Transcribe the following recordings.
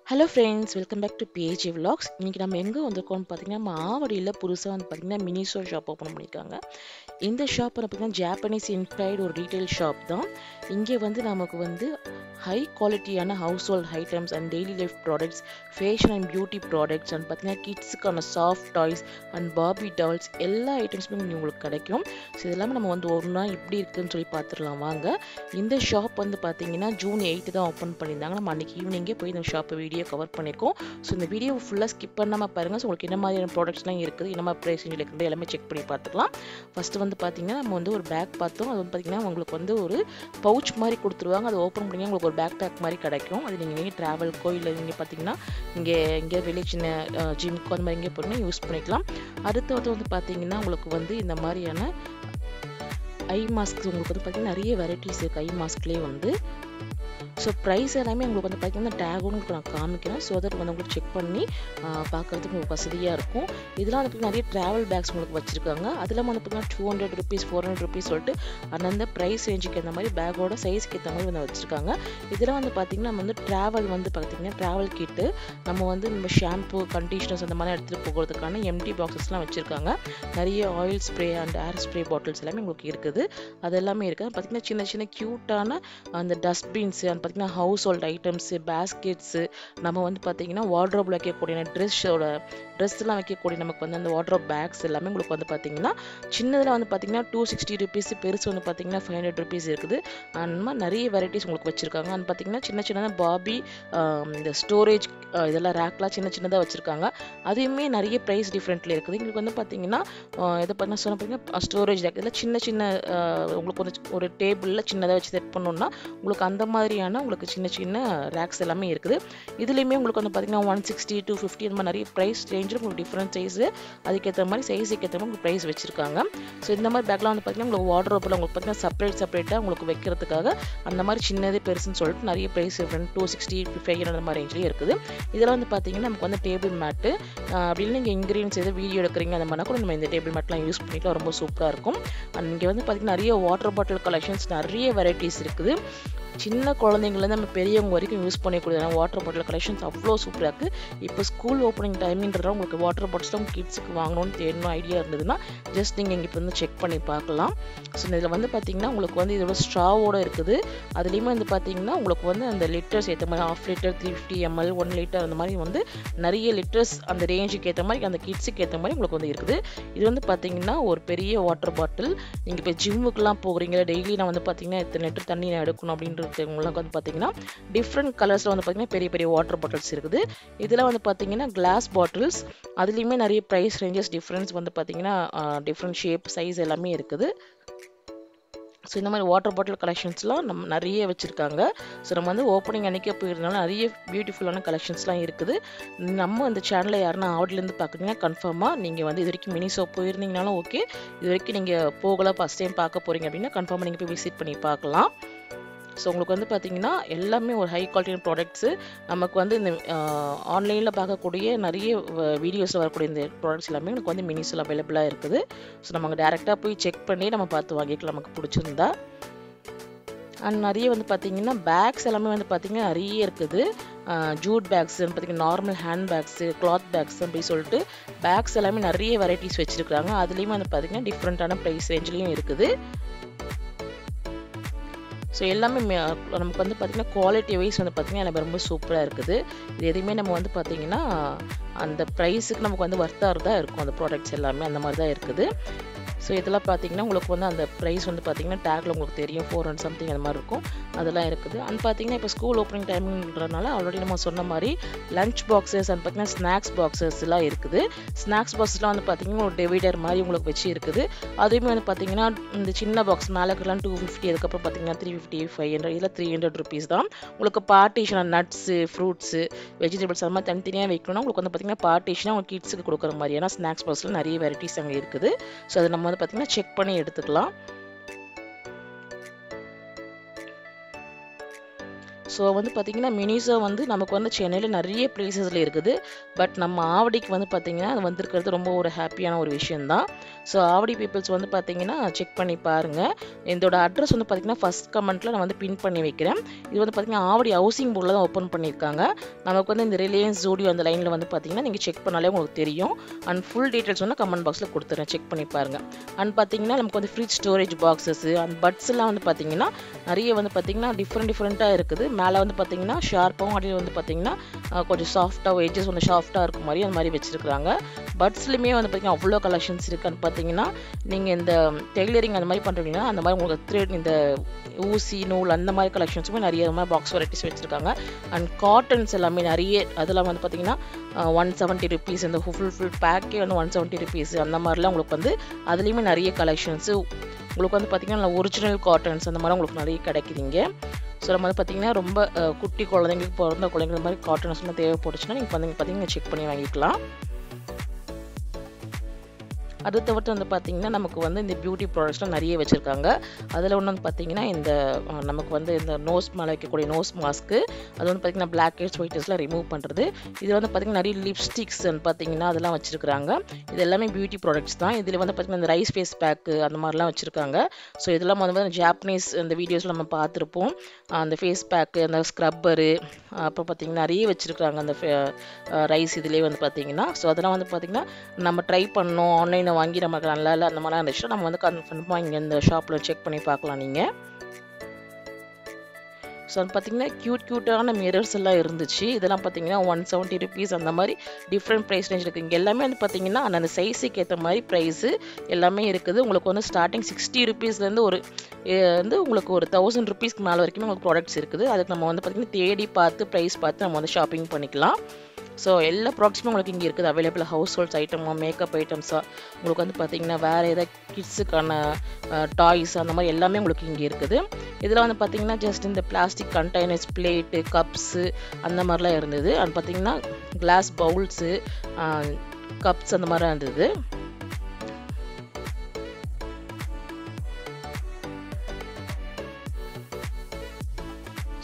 Hello friends, welcome back to PH Vlogs. இன்னைக்கு நம்ம எங்க வந்திருக்கோம்னு பார்த்தீங்கன்னா மாவடியில் புதுசாக வந்து பார்த்தீங்கன்னா மினிசோ ஷாப் ஓப்பன் பண்ணியிருக்காங்க. இந்த ஷாப் பார்த்தீங்கன்னா ஜாப்பனீஸ் இன்ஸ்பயர்டு ஒரு ரீட்டைல் ஷாப் தான். இங்கே வந்து நமக்கு வந்து ஹை குவாலிட்டியான household items and daily life products, fashion and beauty products and பார்த்தீங்கன்னா கிட்ஸுக்கான soft toys and Barbie dolls எல்லா ஐட்டம்ஸுமே இங்கே உங்களுக்கு கிடைக்கும். ஸோ இதெல்லாமே நம்ம வந்து ஒரு நாள் இப்படி இருக்குன்னு சொல்லி பார்த்துடலாம் வாங்க. இந்த ஷாப் வந்து பார்த்தீங்கன்னா June 8 தான் ஓப்பன் பண்ணியிருந்தாங்க. நம்ம அன்றைக்கி ஈவினிங்கே போய் இந்த ஷாப்பை வீடியோ கவர் பண்ணியிருக்கோம். ஸோ இந்த வீடியோ ஃபுல்லாக ஸ்கிப் பண்ணாமல் பாருங்கள். ஸோ உங்களுக்கு என்ன மாதிரியான ப்ராடக்ட்ஸ்லாம் இருக்குது, என்ன மாதிரி ப்ரைஸ் ரேஞ்சில் இருக்குது எல்லாமே செக் பண்ணி பார்த்துக்கலாம். ஃபஸ்ட்டு வந்து பார்த்தீங்கன்னா நம்ம வந்து ஒரு பேக் பார்த்தோம். அது வந்து பார்த்தீங்கன்னா உங்களுக்கு வந்து ஒரு பவுச் மாதிரி கொடுத்துருவாங்க. அது ஓப்பன் பண்ணி உங்களுக்கு ஒரு பேக் பேக் மாதிரி கிடைக்கும். அது நீங்கள் ட்ராவல்க்கோ இல்லை நீங்கள் பார்த்தீங்கன்னா இங்கே வெளியே சின்ன ஜிம்க்கோ அந்த மாதிரி இங்கே பண்ணி யூஸ் பண்ணிக்கலாம். அடுத்தது வந்து பார்த்தீங்கன்னா உங்களுக்கு வந்து இந்த மாதிரியான ஐ மாஸ்க் உங்களுக்கு வந்து பார்த்தீங்கன்னா நிறைய வெரைட்டிஸ் இருக்குது ஐ மாஸ்க்லேயே வந்து. ஸோ ப்ரைஸ் எல்லாமே உங்களுக்கு வந்து பார்த்தீங்கன்னா டேகும் உங்களுக்கு நான் காமிக்கிறேன். ஸோ தட் வந்து உங்களுக்கு செக் பண்ணி பார்க்குறதுக்கு உங்களுக்கு வசதியாக இருக்கும். இதெல்லாம் வந்து நிறைய ட்ராவல் பேக்ஸ் உங்களுக்கு வச்சுருக்காங்க. அதில் வந்து பார்த்தீங்கன்னா 200 rupees 400 rupees சொல்லிட்டு அந்தந்த ப்ரைஸ் ரேஞ்சுக்கு ஏற்ற மாதிரி பேக்கோட சைஸ்க்கு ஏற்ற மாதிரி வந்து வச்சுருக்காங்க. இதெல்லாம் வந்து பார்த்திங்கன்னா நம்ம வந்து ட்ராவல் வந்து பார்த்திங்கன்னா ட்ராவல் கிட்டு நம்ம வந்து நம்ம ஷாம்பு கண்டிஷனர்ஸ் அந்த மாதிரி எடுத்துகிட்டு போகிறதுக்கான எம்டி பாக்ஸஸ்லாம் வச்சுருக்காங்க. நிறைய oil spray and air spray bottles எல்லாமே உங்களுக்கு இருக்குது. அது எல்லாமே இருக்குது. பார்த்திங்கன்னா சின்ன சின்ன க்யூட்டான அந்த டஸ்ட்பின்ஸு அந்த பார்த்திங்கன்னா ஹவுஸ் ஹோல்ட் ஐட்டம்ஸு, பேஸ்கெட்ஸு, நம்ம வந்து பார்த்திங்கன்னா வார்ட்ரோப்பில் வைக்கக்கூடிய ட்ரெஸ்லாம் வைக்கக்கூடிய நமக்கு வந்து அந்த வார்ட்ரோப் பேக்ஸ் எல்லாமே உங்களுக்கு வந்து பார்த்திங்கன்னா சின்னதில் வந்து பார்த்திங்கன்னா 260 rupees, பெருசு வந்து பார்த்திங்கன்னா 500 rupees இருக்குது. அந்த மாதிரி நிறைய வெரைட்டிஸ் உங்களுக்கு வச்சுருக்காங்க. அது பார்த்திங்கன்னா சின்ன சின்னதாக பார்பி இந்த ஸ்டோரேஜ் இதெல்லாம் ரேக்லாம் சின்ன சின்னதாக வச்சுருக்காங்க. அதையுமே நிறைய ப்ரைஸ் டிஃப்ரெண்ட்டில் இருக்குது. எங்களுக்கு வந்து பார்த்திங்கன்னா இதை பண்ண சொன்ன பார்த்திங்கன்னா ஸ்டோரேஜ் ரேக் இதெல்லாம் சின்ன சின்ன உங்களுக்கு ஒரு டேபிளில் சின்னதாக வச்சு செட் பண்ணோன்னா உங்களுக்கு அந்த மாதிரியான உங்களுக்கு சின்ன சின்ன ரேக்ஸ் எல்லாமே இருக்குது. இதுலேயுமே உங்களுக்கு வந்து பார்த்திங்கன்னா 160 250 அந்த மாதிரி நிறைய ப்ரைஸ் ரேஞ்சில் உங்களுக்கு டிஃப்ரெண்ட் சைஸு அதுக்கேற்ற மாதிரி சைஸுக்கு ஏற்ற மாதிரி உங்களுக்கு ப்ரைஸ் வச்சுருக்காங்க. ஸோ இந்த மாதிரி பேக்லாம் வந்து பார்த்திங்கன்னா உங்களுக்கு வார்ட்ரோப்பில் உங்களுக்கு பார்த்திங்கன்னா செப்பரேட்டாக உங்களுக்கு வைக்கிறதுக்காக அந்த மாதிரி சின்னது பெருசுன்னு சொல்லிட்டு நிறைய ப்ரைஸ் டிஃப்ரெண்ட் 260 500 அந்த மாதிரி ரேஞ்சிலே இருக்குது. இதெல்லாம் வந்து பார்த்திங்கன்னா நமக்கு வந்து டேபிள் மேட்டு அப்படின்னு நீங்கள் இன்க்ரீடியன்ஸ் எதாவது வீடியோ எடுக்கிறீங்க அந்த மாதிரினா கூட நம்ம இந்த டேபிள் மேட்லாம் யூஸ் பண்ணிக்கலாம். ரொம்ப சூப்பராக இருக்கும். அண்ட் இங்கே வந்து பார்த்திங்கன்னா நிறைய வாட்டர் பாட்டில் கலெக்ஷன்ஸ் நிறைய வெரைட்டிஸ் இருக்குது. சின்ன குழந்தைங்கள்லேருந்து நம்ம பெரியவங்க வரைக்கும் யூஸ் பண்ணக்கூடிய வாட்டர் பாட்டில் கலெக்ஷன்ஸ் அவ்வளோ சூப்பராக இருக்குது. இப்போ ஸ்கூல் ஓப்பனிங் டைம்ன்றதால உங்களுக்கு வாட்டர் பாட்டில்ஸ்லாம் கிட்ஸுக்கு வாங்கணும்னு தேடணும் ஐடியா இருந்ததுன்னா ஜஸ்ட் நீங்கள் இங்கே இப்போ வந்து செக் பண்ணி பார்க்கலாம். ஸோ இதில் வந்து பார்த்திங்கன்னா உங்களுக்கு வந்து இதோட ஸ்ட்ராவோடு இருக்குது. அதுலேயுமே வந்து பார்த்திங்கன்னா உங்களுக்கு வந்து அந்த லிட்டர்ஸ் ஏற்ற மாதிரி 1/2 liter 350 ml 1 liter அந்த மாதிரி வந்து நிறைய லிட்டர்ஸ் அந்த ரேஞ்சுக்கு ஏற்ற மாதிரி அந்த கிட்ஸுக்கு ஏற்ற மாதிரி உங்களுக்கு வந்து இருக்குது. இது வந்து பார்த்திங்கன்னா ஒரு பெரிய வாட்டர் பாட்டில். நீங்கள் இப்போ ஜிம்முக்கெலாம் போகிறீங்க டெய்லி நான் வந்து பார்த்திங்கன்னா இத்தனை லிட்டர் தண்ணி நான் எடுக்கணும் அப்படின்றது உங்களுக்கு வந்து பார்த்தீங்கன்னா டிஃப்ரெண்ட் கலர்ஸில் வந்து பார்த்தீங்கன்னா பெரிய பெரிய வாட்டர் பாட்டில்ஸ் இருக்குது. இதில் வந்து பார்த்தீங்கன்னா கிளாஸ் பாட்டில்ஸ் அதுலேயுமே நிறைய ப்ரைஸ் ரேஞ்சஸ் டிஃப்ரென்ஸ் வந்து பார்த்தீங்கன்னா டிஃப்ரெண்ட் ஷேப் சைஸ் எல்லாமே இருக்குது. ஸோ இந்த மாதிரி வாட்டர் பாட்டில் கலெக்ஷன்ஸ்லாம் நம்ம நிறைய வச்சுருக்காங்க. ஸோ நம்ம வந்து ஓப்பனிங் அன்றைக்கே போயிருந்தாலும் நிறைய பியூட்டிஃபுல்லான கலெக்ஷன்ஸ்லாம் இருக்குது. நம்ம இந்த சேனலில் யாருன்னா ஆர்டர்லேருந்து பார்க்குறீங்கன்னா கன்ஃபார்மாக நீங்கள் வந்து இது வரைக்கும் மினிசோ போயிருந்தீங்கனாலும் ஓகே, இது வரைக்கும் நீங்கள் போகலாம் ஃபஸ்ட் டைம் பார்க்க போகிறீங்க அப்படின்னா கன்ஃபார்மாக நீங்கள் போய் விசிட் பண்ணி பார்க்கலாம். ஸோ உங்களுக்கு வந்து பார்த்திங்கன்னா எல்லாமே ஒரு ஹை குவாலிட்டியான ப்ராடக்ட்ஸு நமக்கு வந்து இந்த ஆன்லைனில் பார்க்கக்கூடிய நிறைய வீடியோஸில் வரக்கூடிய இந்த ப்ராடக்ட்ஸ் எல்லாமே எனக்கு வந்து மினிஸில் அவைலபிளாக இருக்குது. ஸோ நம்ம அங்கே டேரெக்டாக போய் செக் பண்ணி நம்ம பார்த்து வாங்கிக்கலாம் நமக்கு பிடிச்சிருந்தா. அண்ட் நிறைய வந்து பார்த்திங்கன்னா பேக்ஸ் எல்லாமே வந்து பார்த்திங்கன்னா நிறைய இருக்குது. ஜூட் பேக்ஸு பார்த்திங்கன்னா normal hand bags cloth bags அப்படி சொல்லிட்டு பேக்ஸ் எல்லாமே நிறைய வெரைட்டிஸ் வச்சுருக்காங்க. அதுலேயுமே வந்து பார்த்திங்கன்னா டிஃப்ரெண்ட்டான ப்ரைஸ் ரேஞ்சிலையும் இருக்குது. ஸோ எல்லாமே நமக்கு வந்து பார்த்திங்கன்னா குவாலிட்டி வைஸ் வந்து பார்த்திங்கன்னா எனக்கு ரொம்ப சூப்பராக இருக்குது. இது எதுவுமே நம்ம வந்து பார்த்திங்கன்னா அந்த ப்ரைஸுக்கு நமக்கு வந்து வர்த்தாக தான் இருக்கும். அந்த ப்ராடக்ட்ஸ் எல்லாமே அந்த மாதிரி தான் இருக்குது. ஸோ இதெல்லாம் பார்த்திங்கன்னா உங்களுக்கு வந்து அந்த ப்ரைஸ் வந்து பார்த்திங்கன்னா டேக்கில் உங்களுக்கு தெரியும் 400 something அந்த மாதிரி இருக்கும். அதெல்லாம் இருக்குது. அண்ட் பார்த்திங்கன்னா இப்போ ஸ்கூல் ஓப்பனிங் டைம்ன்றதுனால ஆல்ரெடி நம்ம சொன்ன மாதிரி லஞ்ச் பாக்ஸஸ் அண்ட் பார்த்திங்கன்னா ஸ்நாக்ஸ் பாக்ஸஸ் எல்லாம் இருக்குது. ஸ்நாக்ஸ் பாக்ஸ்லாம் வந்து பார்த்திங்கன்னா ஒரு டிவைடர் மாதிரி உங்களுக்கு வச்சு இருக்குது. அதுவுமே வந்து பார்த்திங்கன்னா இந்த சின்ன பாக்ஸ் மேலேக்கெல்லாம் 250 அதுக்கப்புறம் பார்த்திங்கன்னா 350 500 இதில் 300 rupees தான். உங்களுக்கு பார்ட்டிஷன் நட்ஸு ஃப்ரூட்ஸு வெஜிடபிள்ஸ் அது மாதிரி தனித்தனியாக வைக்கணும்னா உங்களுக்கு வந்து பார்த்திங்கன்னா பார்ட்டிஷனாக உங்கள் கிட்ஸுக்கு கொடுக்குற மாதிரியான ஸ்நாக்ஸ் பாக்ஸில் நிறைய வெரைட்டிஸ் அங்கே இருக்குது. ஸோ அதை நம்ம வந்து பார்த்திங்கன்னா செக் பண்ணி எடுத்துக்கலாம். ஸோ ஸோ வந்து பார்த்திங்கன்னா மினிசோ வந்து நமக்கு வந்து சென்னையில் நிறைய பிளேசஸில் இருக்குது. பட் நம்ம ஆவடிக்கு வந்து பார்த்திங்கன்னா அது வந்திருக்கிறது ரொம்ப ஒரு ஹாப்பியான ஒரு விஷயந்தான். ஸோ ஆவடி பீப்புள்ஸ் வந்து பார்த்திங்கன்னா செக் பண்ணி பாருங்கள். இதோட அட்ரஸ் வந்து பார்த்திங்கன்னா ஃபஸ்ட் கமெண்ட்டில் நான் வந்து பின் பண்ணி வைக்கிறேன். இது வந்து பார்த்திங்கன்னா ஆவடி ஹவுசிங் போர்டில் தான் ஓப்பன் பண்ணியிருக்காங்க. நமக்கு வந்து இந்த ரிலையன்ஸ் ஜூடியோ அந்த லைனில் வந்து பார்த்திங்கன்னா நீங்கள் செக் பண்ணாலே உங்களுக்கு தெரியும். அண்ட் ஃபுல் டீட்டெயில்ஸ் வந்து கமெண்ட் பாக்ஸில் கொடுத்துறேன், செக் பண்ணி பாருங்கள். அண்ட் பார்த்திங்கன்னா நமக்கு வந்து ஃப்ரிட்ஜ் ஸ்டோரேஜ் பாக்ஸஸ் அண்ட் பட்ஸ்லாம் வந்து பார்த்திங்கன்னா நிறைய வந்து பார்த்திங்கன்னா டிஃப்ரெண்ட்டாக இருக்குது. மேலே வந்து பார்த்திங்கன்னா ஷார்ப்பாகவும் அடியில் வந்து பார்த்திங்கன்னா கொஞ்சம் சாஃப்டாக எட்ஜஸ் கொஞ்சம் சாஃப்டாக இருக்க மாதிரி அந்த மாதிரி வச்சுருக்குறாங்க. பட்ஸ்லையுமே வந்து பார்த்திங்கன்னா அவ்வளோ கலெக்ஷன்ஸ் இருக்குன்னு பார்த்தீங்கன்னா நீங்கள் இந்த டெய்லரிங் அந்த மாதிரி பண்ணுறீங்கன்னா அந்த மாதிரி உங்களுக்கு த்ரெட் இந்த ஊசி நூல் அந்த மாதிரி கலெக்ஷன்ஸுமே நிறைய மாதிரி பாக்ஸ் வெரைட்டிஸ் வச்சுருக்காங்க. அண்ட் காட்டன்ஸ் எல்லாமே நிறைய அதெல்லாம் வந்து பார்த்திங்கன்னா 170 rupees இந்த ஃபுல் பேக்கே வந்து 170 rupees அந்த மாதிரிலாம் உங்களுக்கு வந்து அதுலேயுமே நிறைய கலெக்ஷன்ஸு உங்களுக்கு வந்து பார்த்திங்கன்னா ஒரிஜினல் காட்டன்ஸ் அந்த மாதிரி உங்களுக்கு நிறைய கிடைக்குதுங்க. ஸோ நம்ம வந்து பார்த்திங்கன்னா ரொம்ப குட்டி குழந்தைங்களுக்கு பிறந்த குழந்தைங்க மாதிரி காட்டன்ஸ்லாம் தேவைப்பட்டுச்சுன்னா நீங்கள் பார்த்தீங்கன்னா செக் பண்ணி வாங்கிக்கலாம். அது தவிர்த்து வந்து பார்த்திங்கன்னா நமக்கு வந்து இந்த பியூட்டி ப்ராடக்ட்ஸ்லாம் நிறைய வச்சுருக்காங்க. அதில் ஒன்று வந்து பார்த்திங்கன்னா இந்த நமக்கு வந்து இந்த நோஸ் மேலே வைக்கக்கூடிய நோஸ் மாஸ்க்கு அது வந்து பார்த்திங்கன்னா பிளாக் ஹெட்ஸ் ஒயிட் ஹெட்ஸ்லாம் ரிமூவ் பண்ணுறது. இதில் வந்து பார்த்திங்கன்னா நிறைய லிப்ஸ்டிக்ஸ் பார்த்திங்கன்னா அதெல்லாம் வச்சுருக்காங்க. இது எல்லாமே பியூட்டி ப்ராடக்ட்ஸ் தான். இதில் வந்து பார்த்திங்கன்னா இந்த ரைஸ் ஃபேஸ் பேக்கு அந்த மாதிரிலாம் வச்சுருக்காங்க. ஸோ இதெல்லாம் வந்து ஜாப்பனீஸ் அந்த வீடியோஸில் நம்ம பார்த்துருப்போம். அந்த ஃபேஸ் பேக்கு அந்த ஸ்க்ரப்பரு அப்புறம் பார்த்திங்கன்னா நிறைய வச்சுருக்காங்க அந்த ரைஸ் இதிலே வந்து பார்த்திங்கன்னா. ஸோ அதெல்லாம் வந்து பார்த்திங்கன்னா நம்ம ட்ரை பண்ணோம் ஆன்லைன் வாங்கி நமக்கு நல்லா இல்லை அந்த மாதிரிலாம் இருந்துச்சுன்னா நம்ம வந்து கன்ஃபார்மாக இங்கே இந்த ஷாப்பில் செக் பண்ணி பார்க்கலாம் நீங்கள். ஸோ அது பார்த்திங்கன்னா க்யூட்டான மிரர்ஸ் எல்லாம் இருந்துச்சு. இதெல்லாம் பார்த்திங்கன்னா 170 rupees அந்த மாதிரி டிஃப்ரெண்ட் ப்ரைஸ் ரேஞ்ச் இருக்குது. இங்கே எல்லாமே வந்து பார்த்திங்கன்னா அந்த சைஸுக்கு ஏற்ற மாதிரி ப்ரைஸு எல்லாமே இருக்குது. உங்களுக்கு வந்து ஸ்டார்டிங் 60 rupeesலேருந்து ஒரு வந்து உங்களுக்கு ஒரு 1000 rupeesக்கு மேலே வரைக்குமே உங்களுக்கு ப்ராடக்ட்ஸ் இருக்குது. அதுக்கு நம்ம வந்து பார்த்திங்கன்னா தேடி பார்த்து ப்ரைஸ் பார்த்து நம்ம வந்து ஷாப்பிங் பண்ணிக்கலாம். ஸோ எல்லா ப்ராடக்ட்ஸுமே உங்களுக்கு இங்கே இருக்குது அவைலபிள். ஹவுஸ் ஹோல்ட்ஸ் ஐட்டமாக மேக்கப் ஐட்டம்ஸாக உங்களுக்கு வந்து பார்த்திங்கன்னா வேறு ஏதாவது கிட்ஸுக்கான டாய்ஸ் அந்த மாதிரி எல்லாமே உங்களுக்கு இங்கே இருக்குது. இதில் வந்து பார்த்திங்கன்னா ஜஸ்ட் இந்த பிளாஸ்டிக் கண்டெய்னர்ஸ் பிளேட்டு கப்ஸு அந்த மாதிரிலாம் இருந்தது. அது பார்த்திங்கன்னா கிளாஸ் பவுல்ஸு கப்ஸ் அந்த மாதிரிலாம் இருந்தது.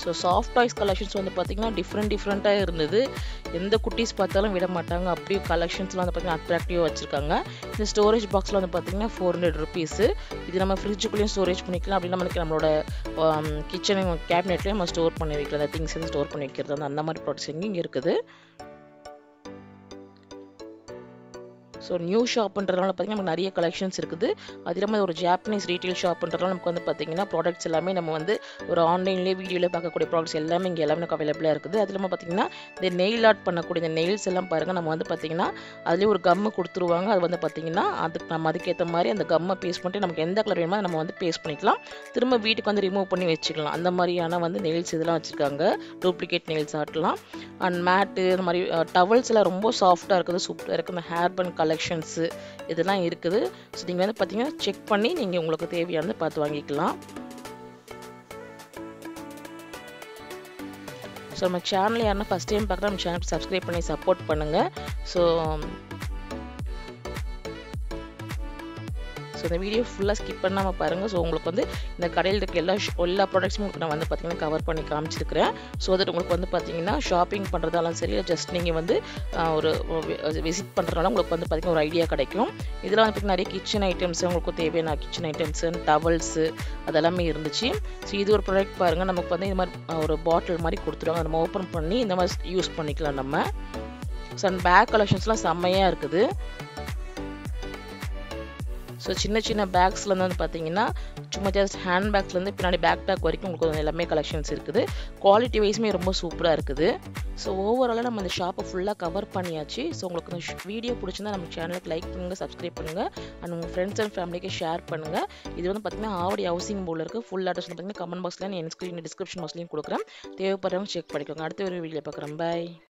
ஸோ சாஃப்ட் டாய்ஸ் கலெக்ஷன்ஸ் வந்து பார்த்திங்கன்னா டிஃப்ரெண்ட்டாக இருந்தது. எந்த குட்டீஸ் பார்த்தாலும் விட மாட்டாங்க. அப்படியே கலெக்ஷன்ஸ்லாம் வந்து பார்த்திங்கன்னா அட்ராக்டிவாக வச்சுருக்காங்க. இந்த ஸ்டோரேஜ் பாக்ஸில் வந்து பார்த்திங்கன்னா 400 rupees. இது நம்ம ஃப்ரிட்ஜுக்குள்ளேயும் ஸ்டோரேஜ் பண்ணிக்கலாம். அப்படின்னா நமக்கு நம்மளோட கிச்சன் கேபினெட்லேயும் நம்ம ஸ்டோர் பண்ணி வைக்கலாம். அந்த திங்ஸ் வந்து ஸ்டோர் பண்ணி வைக்கிறது அந்த மாதிரி ப்ராடக்ட்ஸ் இங்கே இருக்குது. ஸோ நியூ ஷாப்புன்றதுனால பார்த்திங்கன்னா நமக்கு நிறைய கலெக்ஷன்ஸ் இருக்குது. அது இல்லாமல் ஒரு ஜாப்பனீஸ் ரீட்டைல் ஷாப்புன்றதுனால நமக்கு வந்து பார்த்திங்கன்னா ப்ராடக்ட்ஸ் எல்லாமே நம்ம வந்து ஒரு ஆன்லைன்லேயே வீடியோவில் பார்க்கக்கூடிய ப்ராடக்ட்ஸ் எல்லாமே இங்கே எல்லாமே நமக்கு அவைலபிளாக இருக்குது. அது இல்லாமல் பார்த்திங்கன்னா இந்த நெயில் ஆர்ட் பண்ணக்கூடிய இந்த நெயில்ஸ் எல்லாம் பாருங்கள் நம்ம வந்து பார்த்திங்கன்னா அதுலேயே ஒரு கம்மு கொடுத்துருவாங்க. அது வந்து பார்த்திங்கன்னா அதுக்கேற்ற மாதிரி அந்த கம்மை பேஸ்ட் பண்ணிட்டு நமக்கு எந்த கலர் வேணுமோ நம்ம வந்து பேஸ்ட் பண்ணிக்கலாம். திரும்ப வீட்டுக்கு வந்து ரிமூவ் பண்ணி வச்சுக்கலாம். அந்த மாதிரியான வந்து நெயில்ஸ் இதெல்லாம் வச்சுருக்காங்க. டூப்ளிகேட் நெயில்ஸ் ஆர்ட்லாம் அண்ட் மேட்டு இந்த மாதிரி டவல்ஸ் எல்லாம் ரொம்ப சாஃப்டாக இருக்குது, சூப்பராக இருக்குது. இந்த ஹேர் பன் கலெக்ஷன்ஸு இதெல்லாம் இருக்குது. ஸோ நீங்கள் வந்து பார்த்தீங்கன்னா செக் பண்ணி நீங்கள் உங்களுக்கு தேவையானதை பார்த்து வாங்கிக்கலாம். ஸோ நம்ம சேனல் யாருன்னா ஃபஸ்ட் டைம் பார்க்குறோம் நம்ம சேனல் சப்ஸ்கிரைப் பண்ணி சப்போர்ட் பண்ணுங்கள். ஸோ இந்த வீடியோ ஃபுல்லாக ஸ்கிப் பண்ணாமல் பாருங்கள். ஸோ உங்களுக்கு வந்து இந்த கடையில் இருக்க எல்லா ப்ராடக்ட்ஸும் உங்களுக்கு நான் வந்து பார்த்திங்கன்னா கவர் பண்ணி காமிச்சிருக்கிறேன். ஸோ தட் உங்களுக்கு வந்து பார்த்திங்கன்னா ஷாப்பிங் பண்ணுறதாலும் சரி ஜஸ்ட் நீங்கள் வந்து ஒரு விசிட் பண்ணுறதுனால உங்களுக்கு வந்து பார்த்திங்கன்னா ஒரு ஐடியா கிடைக்கும். இதில் வந்து பார்த்திங்கன்னா நிறைய கிச்சன் ஐட்டம்ஸ் உங்களுக்கு தேவையான கிச்சன் ஐட்டம்ஸு டவல்ஸு அதெல்லாமே இருந்துச்சு. ஸோ இது ஒரு ப்ராடக்ட் பாருங்கள். நமக்கு வந்து இந்த மாதிரி ஒரு பாட்டில் மாதிரி கொடுத்துருவாங்க. நம்ம ஓப்பன் பண்ணி இந்த மாதிரி யூஸ் பண்ணிக்கலாம் நம்ம. ஸோ அந்த பேக் கலெக்ஷன்ஸ்லாம் செம்மையாக இருக்குது. ஸோ சின்ன பேக்ஸ்லேருந்து வந்து பார்த்தீங்கன்னா சும்மா ஜஸ்ட் ஹேண்ட் பேக்ஸ்லேருந்து பின்னாடி பேக் வரைக்கும் உங்களுக்கு எல்லாமே கலெக்ஷன்ஸ் இருக்குது. குவாலிட்டி வைஸுமே ரொம்ப சூப்பராக இருக்குது. ஸோ ஓவராலாக நம்ம இந்த ஷாப்பை ஃபுல்லாக கவர் பண்ணியாச்சு. ஸோ உங்களுக்கு இந்த வீடியோ பிடிச்சிருந்தா நம்ம சேனலுக்கு லைக் பண்ணுங்கள், சப்ஸ்கிரைப் பண்ணுங்கள் அண்ட் உங்கள் ஃப்ரெண்ட்ஸ் அண்ட் ஃபேமிலிக்கு ஷேர் பண்ணுங்கள். இது வந்து பார்த்திங்கன்னா ஆவடி ஹவுசிங் போர்டில் இருக்குது. ஃபுல் அட்ரஸ் வந்து பார்த்திங்கன்னா கமெண்ட் பாக்ஸில் என் டிஸ்கிரிப்ஷன் பாக்ஸ்லையும் கொடுக்குறேன். தேவைப்படுறவங்க செக் பண்ணிக்கோங்க. அடுத்த ஒரு வீடியோ பார்க்குறேன். பாய்.